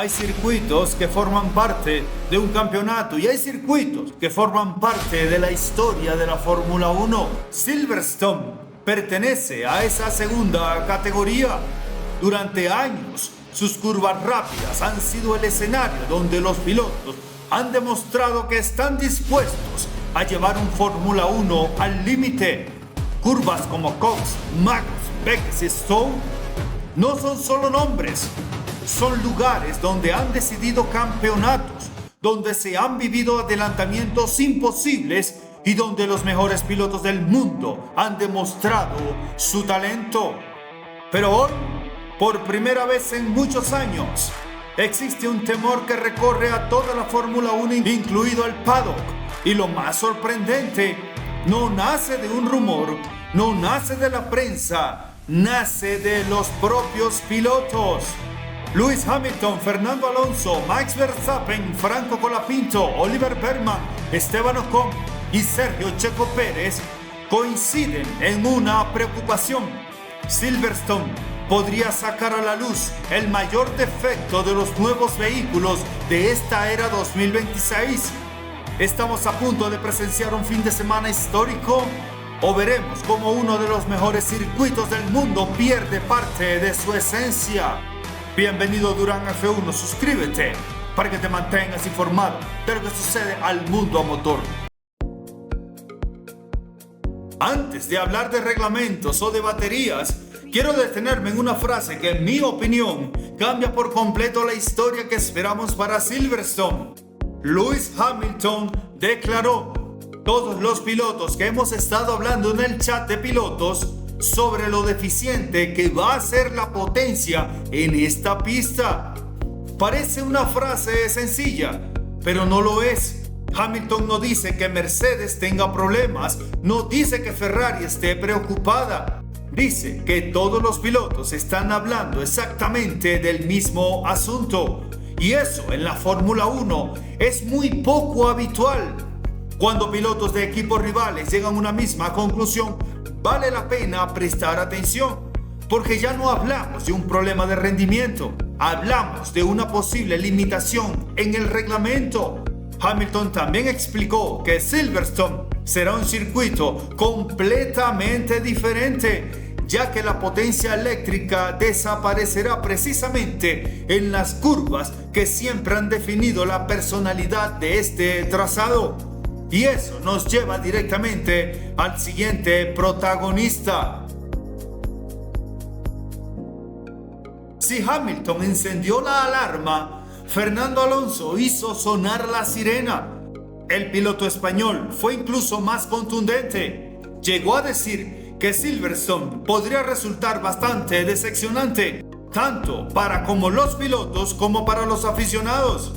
Hay circuitos que forman parte de un campeonato y hay circuitos que forman parte de la historia de la Fórmula 1. Silverstone pertenece a esa segunda categoría. Durante años, sus curvas rápidas han sido el escenario donde los pilotos han demostrado que están dispuestos a llevar un Fórmula 1 al límite. Curvas como Cox, Max, Beck y Stone no son solo nombres, son lugares donde han decidido campeonatos, donde se han vivido adelantamientos imposibles y donde los mejores pilotos del mundo han demostrado su talento. Pero hoy, por primera vez en muchos años, existe un temor que recorre a toda la Fórmula 1, incluido el paddock. Y lo más sorprendente, no nace de un rumor, no nace de la prensa, nace de los propios pilotos. Lewis Hamilton, Fernando Alonso, Max Verstappen, Franco Colapinto, Oliver Bergman, Esteban Ocon y Sergio Checo Pérez coinciden en una preocupación. Silverstone podría sacar a la luz el mayor defecto de los nuevos vehículos de esta era 2026. ¿Estamos a punto de presenciar un fin de semana histórico? ¿O veremos cómo uno de los mejores circuitos del mundo pierde parte de su esencia? Bienvenido a Durán F1, suscríbete para que te mantengas informado de lo que sucede al mundo a motor. Antes de hablar de reglamentos o de baterías, quiero detenerme en una frase que, en mi opinión, cambia por completo la historia que esperamos para Silverstone. Lewis Hamilton declaró: todos los pilotos que hemos estado hablando en el chat de pilotos sobre lo deficiente que va a ser la potencia en esta pista. Parece una frase sencilla, pero no lo es. Hamilton no dice que Mercedes tenga problemas, no dice que Ferrari esté preocupada. Dice que todos los pilotos están hablando exactamente del mismo asunto. Y eso en la Fórmula 1 es muy poco habitual. Cuando pilotos de equipos rivales llegan a una misma conclusión, vale la pena prestar atención, porque ya no hablamos de un problema de rendimiento, hablamos de una posible limitación en el reglamento. Hamilton también explicó que Silverstone será un circuito completamente diferente, ya que la potencia eléctrica desaparecerá precisamente en las curvas que siempre han definido la personalidad de este trazado. Y eso nos lleva directamente al siguiente protagonista. Si Hamilton encendió la alarma, Fernando Alonso hizo sonar la sirena. El piloto español fue incluso más contundente. Llegó a decir que Silverstone podría resultar bastante decepcionante, tanto para como los pilotos como para los aficionados.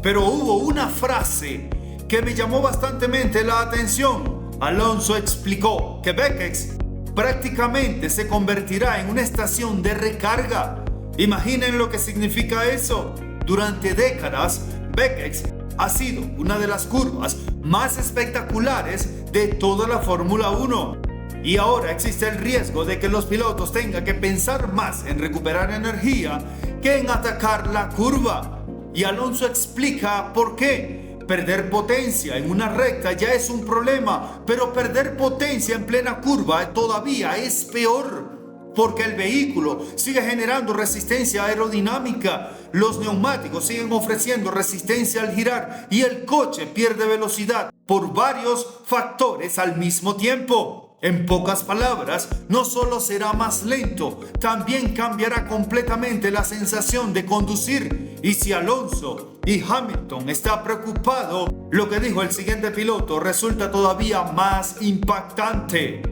Pero hubo una frase que me llamó bastantemente la atención. Alonso explicó que Bekex prácticamente se convertirá en una estación de recarga. Imaginen lo que significa eso. Durante décadas, Bekex ha sido una de las curvas más espectaculares de toda la Fórmula 1. Y ahora existe el riesgo de que los pilotos tengan que pensar más en recuperar energía que en atacar la curva. Y Alonso explica por qué. Perder potencia en una recta ya es un problema, pero perder potencia en plena curva todavía es peor, porque el vehículo sigue generando resistencia aerodinámica, los neumáticos siguen ofreciendo resistencia al girar y el coche pierde velocidad por varios factores al mismo tiempo. En pocas palabras, no solo será más lento, también cambiará completamente la sensación de conducir. Y si Alonso y Hamilton están preocupados, lo que dijo el siguiente piloto resulta todavía más impactante.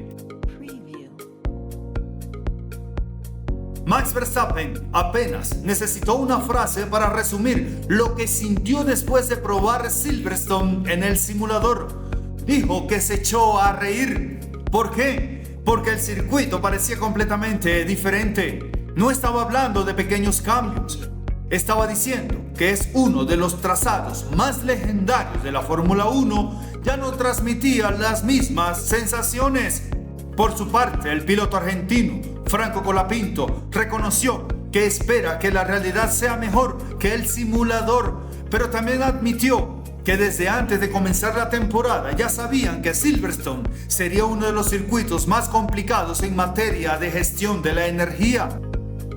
Max Verstappen apenas necesitó una frase para resumir lo que sintió después de probar Silverstone en el simulador. Dijo que se echó a reír. ¿Por qué? Porque el circuito parecía completamente diferente. No estaba hablando de pequeños cambios. Estaba diciendo que es uno de los trazados más legendarios de la Fórmula 1. Ya no transmitía las mismas sensaciones. Por su parte, el piloto argentino Franco Colapinto reconoció que espera que la realidad sea mejor que el simulador, pero también admitió que desde antes de comenzar la temporada ya sabían que Silverstone sería uno de los circuitos más complicados en materia de gestión de la energía.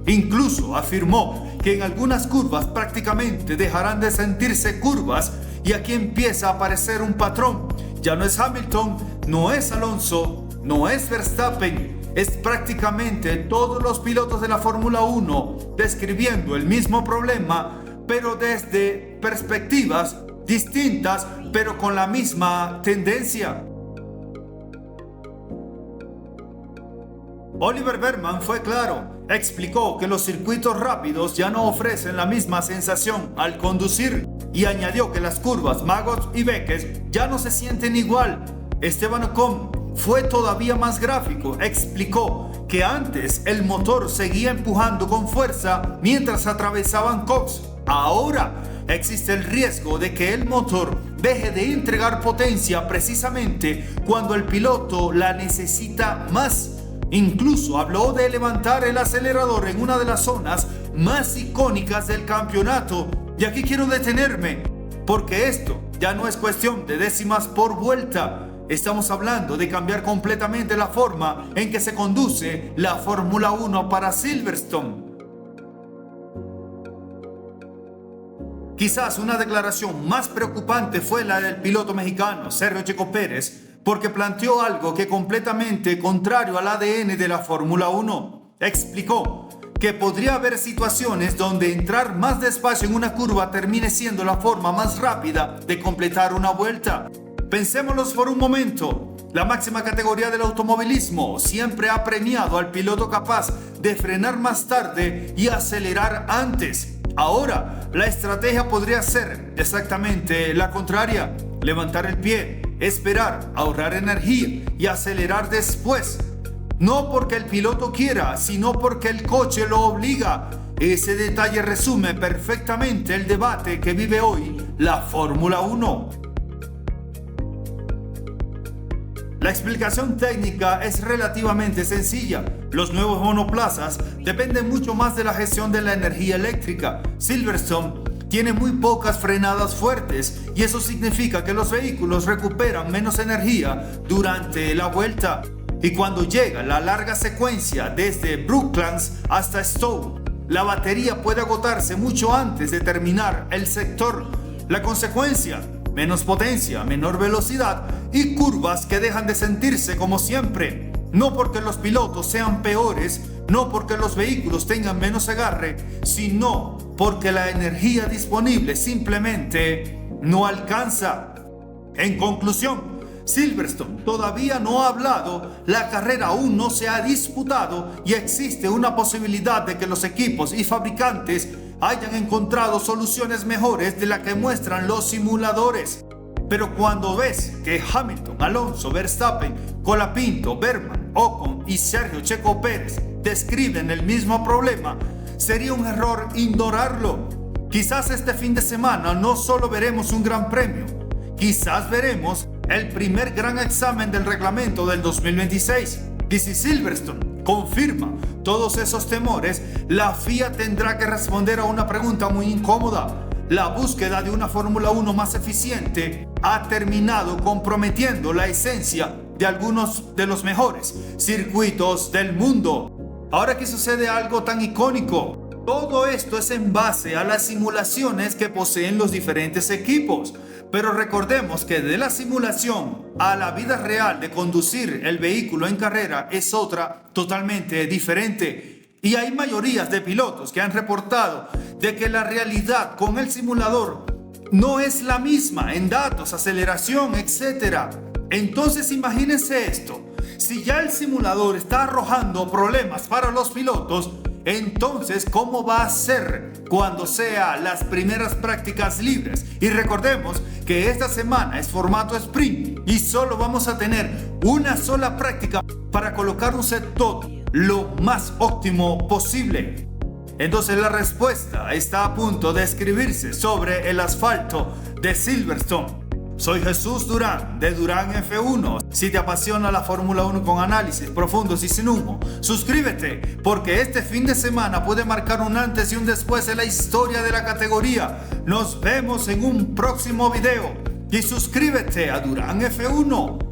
Incluso afirmó que en algunas curvas prácticamente dejarán de sentirse curvas, y aquí empieza a aparecer un patrón. Ya no es Hamilton, no es Alonso, no es Verstappen, es prácticamente todos los pilotos de la Fórmula 1 describiendo el mismo problema, pero desde perspectivas distintas, pero con la misma tendencia. Oliver Bergman fue claro, explicó que los circuitos rápidos ya no ofrecen la misma sensación al conducir, y añadió que las curvas Maggots y Beckes ya no se sienten igual. Esteban Ocon fue todavía más gráfico, explicó que antes el motor seguía empujando con fuerza mientras atravesaban Cox. Ahora existe el riesgo de que el motor deje de entregar potencia precisamente cuando el piloto la necesita más. Incluso habló de levantar el acelerador en una de las zonas más icónicas del campeonato. Y aquí quiero detenerme, porque esto ya no es cuestión de décimas por vuelta. Estamos hablando de cambiar completamente la forma en que se conduce la Fórmula 1 para Silverstone. Quizás una declaración más preocupante fue la del piloto mexicano Sergio Checo Pérez, porque planteó algo que completamente contrario al ADN de la Fórmula 1. Explicó que podría haber situaciones donde entrar más despacio en una curva termine siendo la forma más rápida de completar una vuelta. Pensémoslo por un momento. La máxima categoría del automovilismo siempre ha premiado al piloto capaz de frenar más tarde y acelerar antes. Ahora, la estrategia podría ser exactamente la contraria: levantar el pie, esperar, ahorrar energía y acelerar después. No porque el piloto quiera, sino porque el coche lo obliga. Ese detalle resume perfectamente el debate que vive hoy la Fórmula 1. La explicación técnica es relativamente sencilla. Los nuevos monoplazas dependen mucho más de la gestión de la energía eléctrica. Silverstone tiene muy pocas frenadas fuertes, y eso significa que los vehículos recuperan menos energía durante la vuelta. Y cuando llega la larga secuencia desde Brooklands hasta Stowe, la batería puede agotarse mucho antes de terminar el sector. La consecuencia: menos potencia, menor velocidad y curvas que dejan de sentirse como siempre. No porque los pilotos sean peores, no porque los vehículos tengan menos agarre, sino porque la energía disponible simplemente no alcanza. En conclusión, Silverstone todavía no ha hablado, la carrera aún no se ha disputado y existe una posibilidad de que los equipos y fabricantes hayan encontrado soluciones mejores de las que muestran los simuladores. Pero cuando ves que Hamilton, Alonso, Verstappen, Colapinto, Bergman, Ocon y Sergio Checo Pérez describen el mismo problema, sería un error ignorarlo. Quizás este fin de semana no solo veremos un gran premio, quizás veremos el primer gran examen del reglamento del 2026. Y si Silverstone confirma todos esos temores, la FIA tendrá que responder a una pregunta muy incómoda. La búsqueda de una Fórmula 1 más eficiente ha terminado comprometiendo la esencia de algunos de los mejores circuitos del mundo. Ahora que sucede algo tan icónico, todo esto es en base a las simulaciones que poseen los diferentes equipos. Pero recordemos que de la simulación a la vida real de conducir el vehículo en carrera es otra totalmente diferente. Y hay mayorías de pilotos que han reportado de que la realidad con el simulador no es la misma en datos, aceleración, etc. Entonces imagínense esto: si ya el simulador está arrojando problemas para los pilotos, entonces ¿cómo va a ser cuando sea las primeras prácticas libres? Y recordemos que esta semana es formato sprint y solo vamos a tener una sola práctica para colocar un set top lo más óptimo posible. Entonces la respuesta está a punto de escribirse sobre el asfalto de Silverstone. Soy Jesús Durán de Durán F1. Si te apasiona la Fórmula 1 con análisis profundos y sin humo, suscríbete porque este fin de semana puede marcar un antes y un después en la historia de la categoría. Nos vemos en un próximo video y suscríbete a Durán F1.